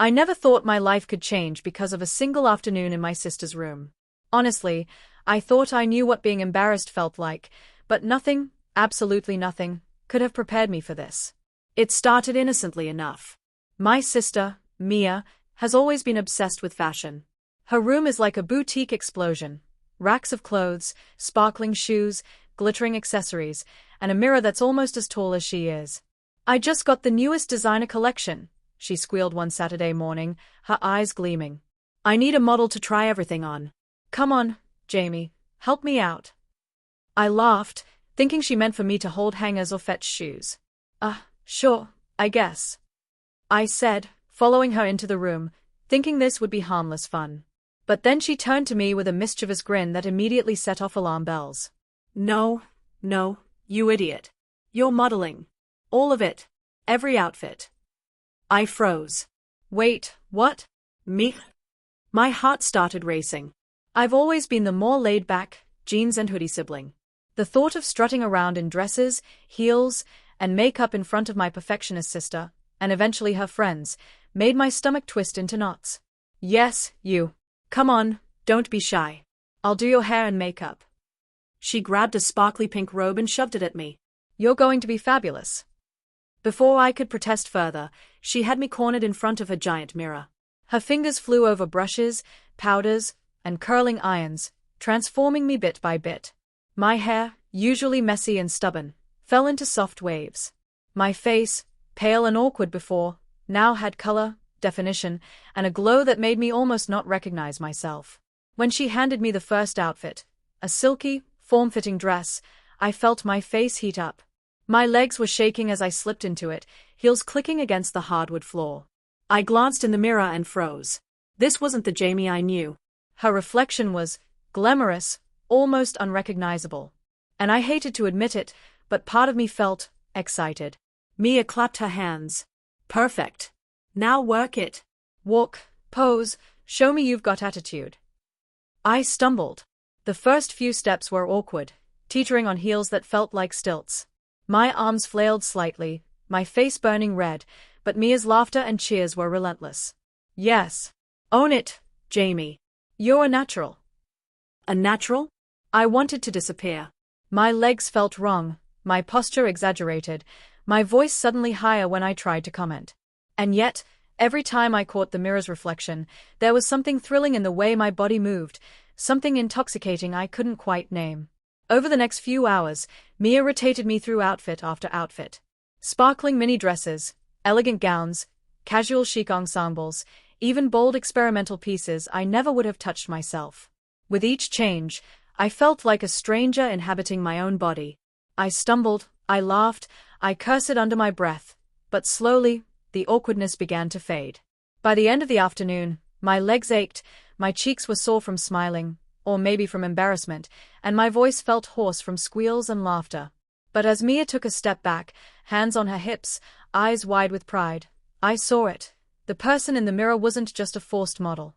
I never thought my life could change because of a single afternoon in my sister's room. Honestly, I thought I knew what being embarrassed felt like, but nothing, absolutely nothing, could have prepared me for this. It started innocently enough. My sister, Mia, has always been obsessed with fashion. Her room is like a boutique explosion. Racks of clothes, sparkling shoes, glittering accessories, and a mirror that's almost as tall as she is. "I just got the newest designer collection," she squealed one Saturday morning, her eyes gleaming. "I need a model to try everything on. Come on, Jamie, help me out." I laughed, thinking she meant for me to hold hangers or fetch shoes. Sure, I guess," I said, following her into the room, thinking this would be harmless fun. But then she turned to me with a mischievous grin that immediately set off alarm bells. No, you idiot. You're modeling. All of it. Every outfit." I froze. "Wait, what? Me?" My heart started racing. I've always been the more laid-back, jeans and hoodie sibling. The thought of strutting around in dresses, heels, and makeup in front of my perfectionist sister, and eventually her friends, made my stomach twist into knots. "Yes, you. Come on, don't be shy. I'll do your hair and makeup." She grabbed a sparkly pink robe and shoved it at me. "You're going to be fabulous." Before I could protest further, she had me cornered in front of her giant mirror. Her fingers flew over brushes, powders, and curling irons, transforming me bit by bit. My hair, usually messy and stubborn, fell into soft waves. My face, pale and awkward before, now had color, definition, and a glow that made me almost not recognize myself. When she handed me the first outfit, a silky, form-fitting dress, I felt my face heat up. My legs were shaking as I slipped into it, heels clicking against the hardwood floor. I glanced in the mirror and froze. This wasn't the Jamie I knew. Her reflection was glamorous, almost unrecognizable. And I hated to admit it, but part of me felt excited. Mia clapped her hands. "Perfect. Now work it. Walk, pose, show me you've got attitude." I stumbled. The first few steps were awkward, teetering on heels that felt like stilts. My arms flailed slightly, my face burning red, but Mia's laughter and cheers were relentless. "Yes. Own it, Jamie. You're a natural." A natural? I wanted to disappear. My legs felt wrong, my posture exaggerated, my voice suddenly higher when I tried to comment. And yet, every time I caught the mirror's reflection, there was something thrilling in the way my body moved, something intoxicating I couldn't quite name. Over the next few hours, Mia rotated me through outfit after outfit. Sparkling mini dresses, elegant gowns, casual chic ensembles, even bold experimental pieces I never would have touched myself. With each change, I felt like a stranger inhabiting my own body. I stumbled, I laughed, I cursed under my breath, but slowly, the awkwardness began to fade. By the end of the afternoon, my legs ached, my cheeks were sore from smiling, or maybe from embarrassment, and my voice felt hoarse from squeals and laughter. But as Mia took a step back, hands on her hips, eyes wide with pride, I saw it. The person in the mirror wasn't just a forced model.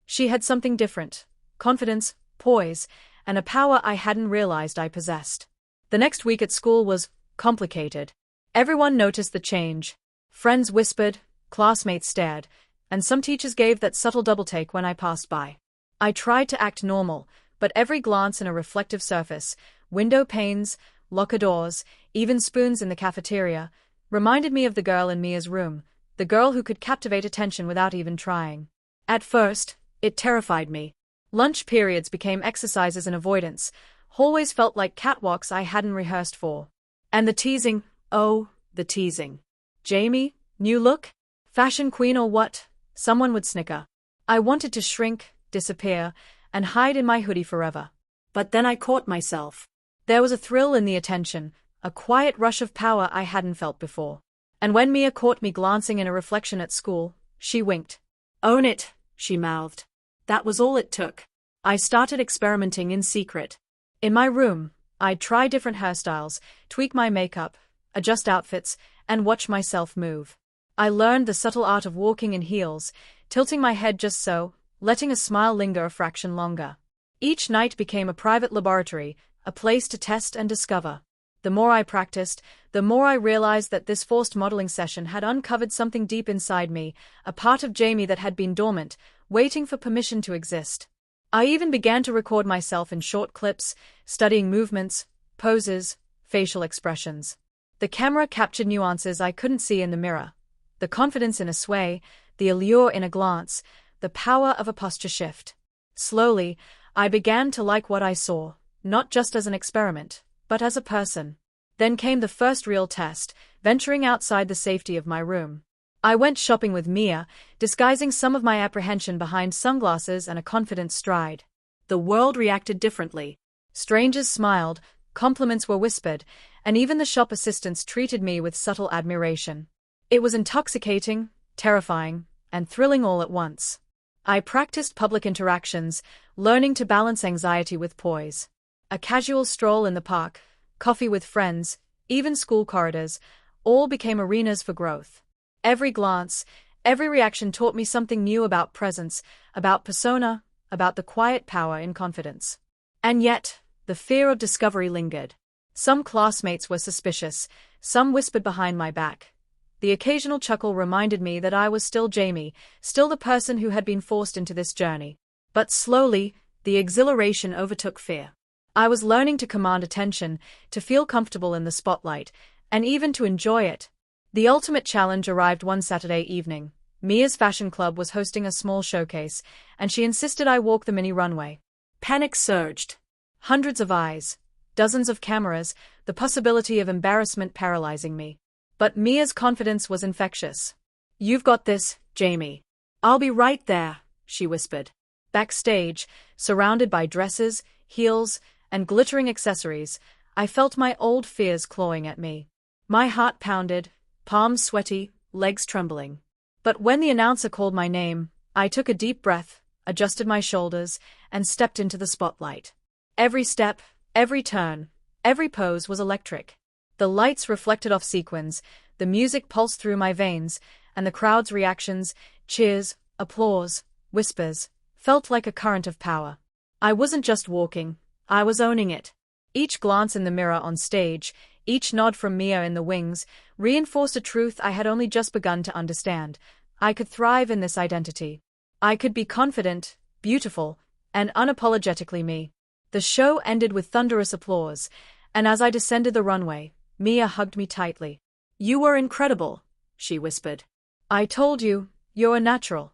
She had something different: confidence, poise, and a power I hadn't realized I possessed. The next week at school was complicated. Everyone noticed the change. Friends whispered, classmates stared, and some teachers gave that subtle double-take when I passed by. I tried to act normal, but every glance in a reflective surface, window panes, locker doors, even spoons in the cafeteria, reminded me of the girl in Mia's room, the girl who could captivate attention without even trying. At first, it terrified me. Lunch periods became exercises in avoidance, hallways felt like catwalks I hadn't rehearsed for. And the teasing, oh, the teasing. "Jamie, new look? Fashion queen or what?" someone would snicker. I wanted to shrink, disappear, and hide in my hoodie forever. But then I caught myself. There was a thrill in the attention, a quiet rush of power I hadn't felt before. And when Mia caught me glancing in a reflection at school, she winked. "Own it," she mouthed. That was all it took. I started experimenting in secret. In my room, I'd try different hairstyles, tweak my makeup, adjust outfits, and watch myself move. I learned the subtle art of walking in heels, tilting my head just so, letting a smile linger a fraction longer. Each night became a private laboratory, a place to test and discover. The more I practiced, the more I realized that this forced modeling session had uncovered something deep inside me, a part of Jamie that had been dormant, waiting for permission to exist. I even began to record myself in short clips, studying movements, poses, facial expressions. The camera captured nuances I couldn't see in the mirror. The confidence in a sway, the allure in a glance, the power of a posture shift. Slowly, I began to like what I saw, not just as an experiment, but as a person. Then came the first real test, venturing outside the safety of my room. I went shopping with Mia, disguising some of my apprehension behind sunglasses and a confident stride. The world reacted differently. Strangers smiled, compliments were whispered, and even the shop assistants treated me with subtle admiration. It was intoxicating, terrifying, and thrilling all at once. I practiced public interactions, learning to balance anxiety with poise. A casual stroll in the park, coffee with friends, even school corridors, all became arenas for growth. Every glance, every reaction taught me something new about presence, about persona, about the quiet power in confidence. And yet, the fear of discovery lingered. Some classmates were suspicious, some whispered behind my back. The occasional chuckle reminded me that I was still Jamie, still the person who had been forced into this journey. But slowly, the exhilaration overtook fear. I was learning to command attention, to feel comfortable in the spotlight, and even to enjoy it. The ultimate challenge arrived one Saturday evening. Mia's fashion club was hosting a small showcase, and she insisted I walk the mini runway. Panic surged. Hundreds of eyes, dozens of cameras, the possibility of embarrassment paralyzing me. But Mia's confidence was infectious. "You've got this, Jamie. I'll be right there," she whispered. Backstage, surrounded by dresses, heels, and glittering accessories, I felt my old fears clawing at me. My heart pounded, palms sweaty, legs trembling. But when the announcer called my name, I took a deep breath, adjusted my shoulders, and stepped into the spotlight. Every step, every turn, every pose was electric. The lights reflected off sequins, the music pulsed through my veins, and the crowd's reactions, cheers, applause, whispers, felt like a current of power. I wasn't just walking, I was owning it. Each glance in the mirror on stage, each nod from Mia in the wings, reinforced a truth I had only just begun to understand. I could thrive in this identity. I could be confident, beautiful, and unapologetically me. The show ended with thunderous applause, and as I descended the runway, Mia hugged me tightly. "You were incredible," she whispered. "I told you, you're a natural."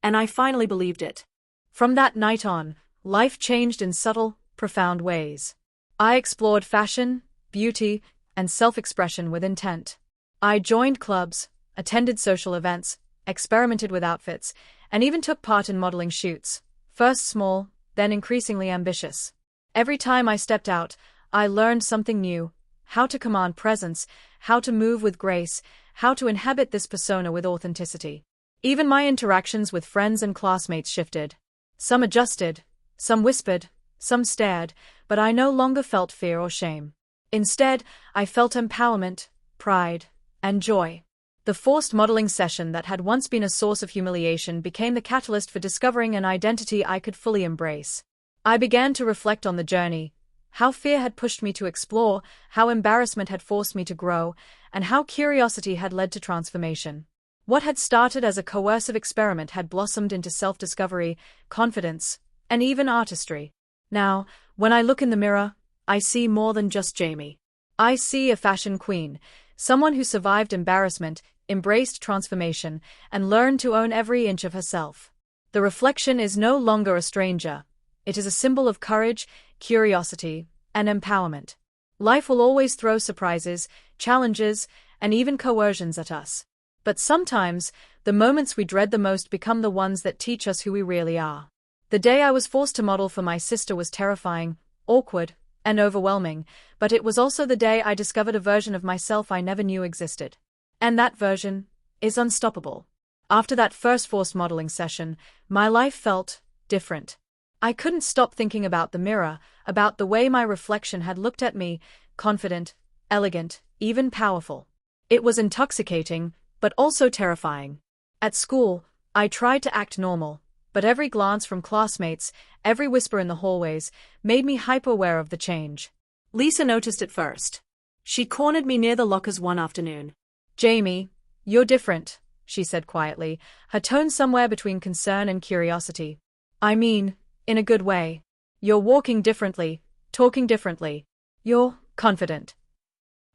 And I finally believed it. From that night on, life changed in subtle, profound ways. I explored fashion, beauty, and self-expression with intent. I joined clubs, attended social events, experimented with outfits, and even took part in modeling shoots, first small, then increasingly ambitious. Every time I stepped out, I learned something new: how to command presence, how to move with grace, how to inhabit this persona with authenticity. Even my interactions with friends and classmates shifted. Some adjusted, some whispered, some stared, but I no longer felt fear or shame. Instead, I felt empowerment, pride, and joy. The forced modeling session that had once been a source of humiliation became the catalyst for discovering an identity I could fully embrace. I began to reflect on the journey, how fear had pushed me to explore, how embarrassment had forced me to grow, and how curiosity had led to transformation. What had started as a coercive experiment had blossomed into self-discovery, confidence, and even artistry. Now, when I look in the mirror, I see more than just Jamie. I see a fashion queen, someone who survived embarrassment, embraced transformation, and learned to own every inch of herself. The reflection is no longer a stranger. It is a symbol of courage, curiosity, and empowerment. Life will always throw surprises, challenges, and even coercions at us. But sometimes, the moments we dread the most become the ones that teach us who we really are. The day I was forced to model for my sister was terrifying, awkward, and overwhelming, but it was also the day I discovered a version of myself I never knew existed. And that version is unstoppable. After that first forced modeling session, my life felt different. I couldn't stop thinking about the mirror, about the way my reflection had looked at me, confident, elegant, even powerful. It was intoxicating, but also terrifying. At school, I tried to act normal, but every glance from classmates, every whisper in the hallways, made me hyper-aware of the change. Lisa noticed it first. She cornered me near the lockers one afternoon. Jamie, you're different, she said quietly, her tone somewhere between concern and curiosity. I mean, in a good way. You're walking differently, talking differently. You're confident.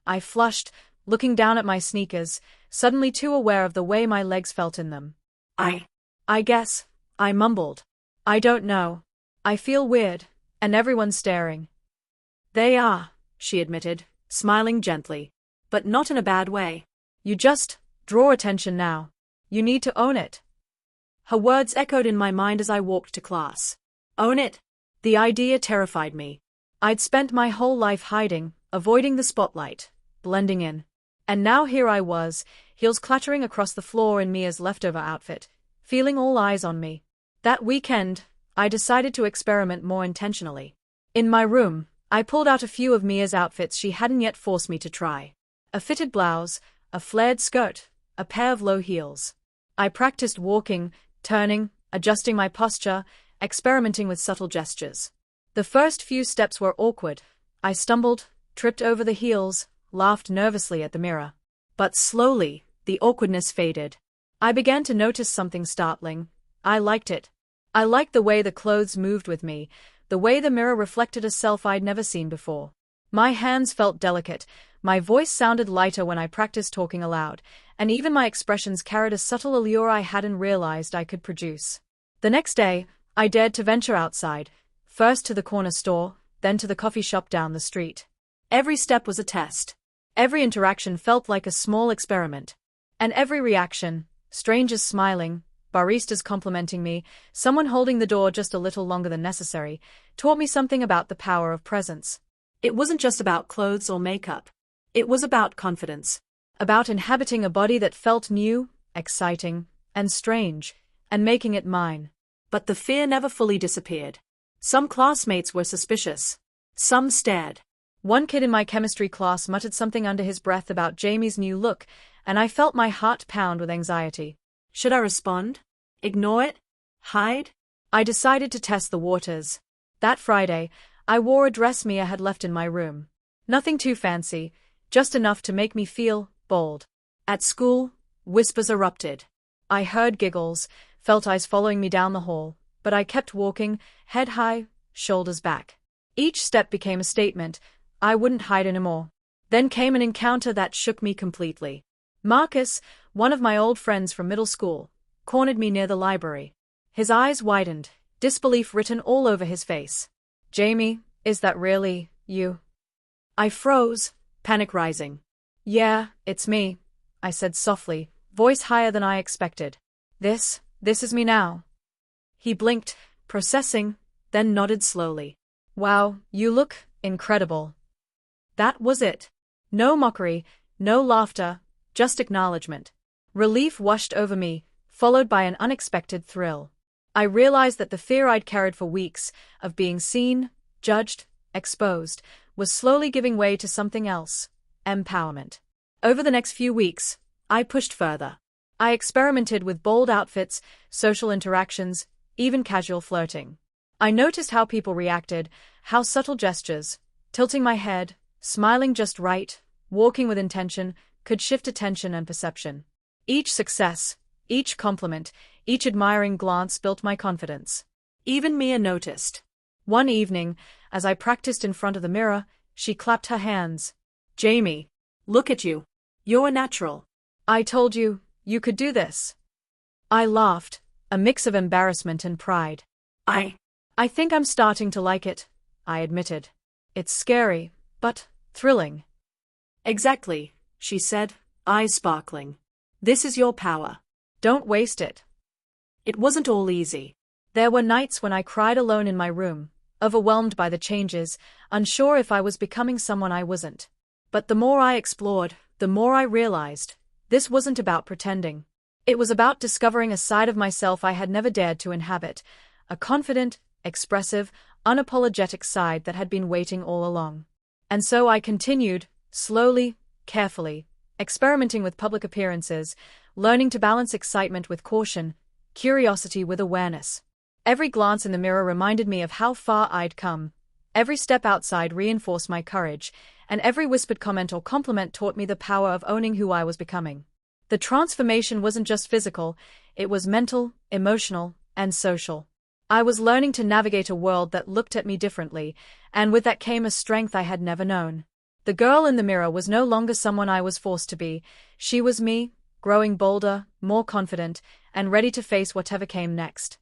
I flushed, looking down at my sneakers, suddenly too aware of the way my legs felt in them. I guess, I mumbled. I don't know. I feel weird, and everyone's staring. They are, she admitted, smiling gently. But not in a bad way. You just draw attention now. You need to own it. Her words echoed in my mind as I walked to class. Own it? The idea terrified me. I'd spent my whole life hiding, avoiding the spotlight, blending in. And now here I was, heels clattering across the floor in Mia's leftover outfit, feeling all eyes on me. That weekend, I decided to experiment more intentionally. In my room, I pulled out a few of Mia's outfits she hadn't yet forced me to try. A fitted blouse, a flared skirt, a pair of low heels. I practiced walking, turning, adjusting my posture, experimenting with subtle gestures. The first few steps were awkward. I stumbled, tripped over the heels, laughed nervously at the mirror. But slowly, the awkwardness faded. I began to notice something startling. I liked it. I liked the way the clothes moved with me, the way the mirror reflected a self I'd never seen before. My hands felt delicate, my voice sounded lighter when I practiced talking aloud, and even my expressions carried a subtle allure I hadn't realized I could produce. The next day, I dared to venture outside, first to the corner store, then to the coffee shop down the street. Every step was a test. Every interaction felt like a small experiment. And every reaction, strangers smiling, baristas complimenting me, someone holding the door just a little longer than necessary, taught me something about the power of presence. It wasn't just about clothes or makeup. It was about confidence. About inhabiting a body that felt new, exciting, and strange, and making it mine. But the fear never fully disappeared. Some classmates were suspicious. Some stared. One kid in my chemistry class muttered something under his breath about Jamie's new look, and I felt my heart pound with anxiety. Should I respond? Ignore it? Hide? I decided to test the waters. That Friday, I wore a dress Mia had left in my room. Nothing too fancy, just enough to make me feel bold. At school, whispers erupted. I heard giggles, felt eyes following me down the hall, but I kept walking, head high, shoulders back. Each step became a statement. I wouldn't hide anymore. Then came an encounter that shook me completely. Marcus, one of my old friends from middle school, cornered me near the library. His eyes widened, disbelief written all over his face. Jamie, is that really you? I froze, panic rising. Yeah, it's me, I said softly, voice higher than I expected. This is me now. He blinked, processing, then nodded slowly. Wow, you look incredible. That was it. No mockery, no laughter, just acknowledgement. Relief washed over me, followed by an unexpected thrill. I realized that the fear I'd carried for weeks, of being seen, judged, exposed, was slowly giving way to something else: empowerment. Over the next few weeks, I pushed further. I experimented with bold outfits, social interactions, even casual flirting. I noticed how people reacted, how subtle gestures, tilting my head, smiling just right, walking with intention, could shift attention and perception. Each success, each compliment, each admiring glance built my confidence. Even Mia noticed. One evening, as I practiced in front of the mirror, she clapped her hands. Jamie, look at you. You're a natural. I told you, you could do this. I laughed, a mix of embarrassment and pride. I think I'm starting to like it, I admitted. It's scary, but thrilling. Exactly, she said, eyes sparkling. This is your power. Don't waste it. It wasn't all easy. There were nights when I cried alone in my room, overwhelmed by the changes, unsure if I was becoming someone I wasn't. But the more I explored, the more I realized, this wasn't about pretending. It was about discovering a side of myself I had never dared to inhabit, a confident, expressive, unapologetic side that had been waiting all along. And so I continued, slowly, carefully, experimenting with public appearances, learning to balance excitement with caution, curiosity with awareness. Every glance in the mirror reminded me of how far I'd come. Every step outside reinforced my courage, and every whispered comment or compliment taught me the power of owning who I was becoming. The transformation wasn't just physical, it was mental, emotional, and social. I was learning to navigate a world that looked at me differently, and with that came a strength I had never known. The girl in the mirror was no longer someone I was forced to be, she was me, growing bolder, more confident, and ready to face whatever came next.